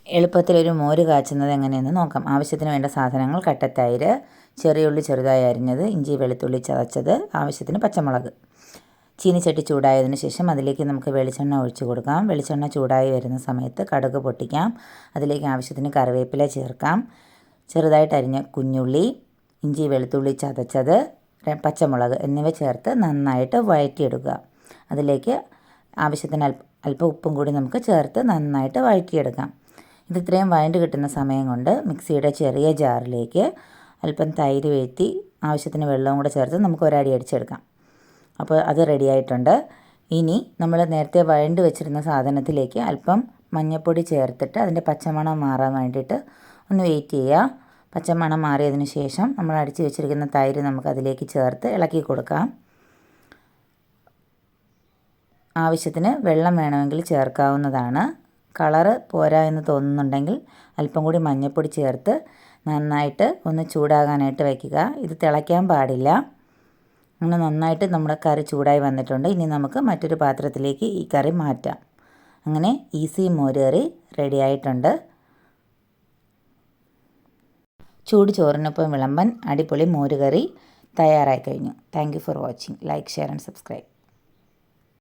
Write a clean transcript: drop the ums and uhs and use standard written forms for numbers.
എളുപ്പത്തിലൊരു മോര് കാച്ചുന്നത് എങ്ങനെയെന്ന് നോക്കാം. ആവശ്യത്തിന് വേണ്ട സാധനങ്ങൾ: കട്ടത്തൈര്, ചെറിയ ഉള്ളി ചെറുതായി അരിഞ്ഞത്, ഇഞ്ചി വെളുത്തുള്ളി ചതച്ചത്, ആവശ്യത്തിന് പച്ചമുളക്. ചീനിച്ചട്ടി ചൂടായതിന് ശേഷം അതിലേക്ക് നമുക്ക് വെളിച്ചെണ്ണ ഒഴിച്ചു കൊടുക്കാം. വെളിച്ചെണ്ണ ചൂടായി വരുന്ന സമയത്ത് കടുക് പൊട്ടിക്കാം. അതിലേക്ക് ആവശ്യത്തിന് കറിവേപ്പില ചേർക്കാം. ചെറുതായിട്ട് അരിഞ്ഞ കുഞ്ഞുള്ളി, ഇഞ്ചി വെളുത്തുള്ളി ചതച്ചത്, പച്ചമുളക് എന്നിവ ചേർത്ത് നന്നായിട്ട് വഴറ്റിയെടുക്കുക. അതിലേക്ക് ആവശ്യത്തിന് അല്പം ഉപ്പും കൂടി നമുക്ക് ചേർത്ത് നന്നായിട്ട് വഴറ്റിയെടുക്കാം. ഇത് ഇത്രയും വഴണ്ട് കിട്ടുന്ന സമയം കൊണ്ട് മിക്സിയുടെ ചെറിയ ജാറിലേക്ക് അല്പം തൈര് വീഴ്ത്തി ആവശ്യത്തിന് വെള്ളവും കൂടെ ചേർത്ത് നമുക്ക് ഒരടി അടിച്ചെടുക്കാം. അപ്പോൾ അത് റെഡിയായിട്ടുണ്ട്. ഇനി നമ്മൾ നേരത്തെ വഴണ്ട് വെച്ചിരുന്ന സാധനത്തിലേക്ക് അല്പം മഞ്ഞൾപ്പൊടി ചേർത്തിട്ട് അതിൻ്റെ പച്ചമണം മാറാൻ വേണ്ടിയിട്ട് ഒന്ന് വെയിറ്റ് ചെയ്യുക. പച്ചമണം മാറിയതിന് ശേഷം നമ്മൾ അടിച്ച് വെച്ചിരിക്കുന്ന തൈര് നമുക്ക് അതിലേക്ക് ചേർത്ത് ഇളക്കി കൊടുക്കാം. ആവശ്യത്തിന് വെള്ളം വേണമെങ്കിൽ ചേർക്കാവുന്നതാണ്. കളറ് പോരാ എന്ന് തോന്നുന്നുണ്ടെങ്കിൽ അല്പം കൂടി മഞ്ഞൾപ്പൊടി ചേർത്ത് നന്നായിട്ട് ഒന്ന് ചൂടാകാനായിട്ട് വയ്ക്കുക. ഇത് തിളയ്ക്കാൻ പാടില്ല. അങ്ങനെ നന്നായിട്ട് നമ്മുടെ കറി ചൂടായി വന്നിട്ടുണ്ട്. ഇനി നമുക്ക് മറ്റൊരു പാത്രത്തിലേക്ക് ഈ കറി മാറ്റാം. അങ്ങനെ ഈസി മോര് കറി റെഡി ആയിട്ടുണ്ട്. ചൂട് ചോറിനൊപ്പം വിളമ്പൻ അടിപൊളി മോര് കറി തയ്യാറായി കഴിഞ്ഞു. Thank you for watching. Like, share and subscribe.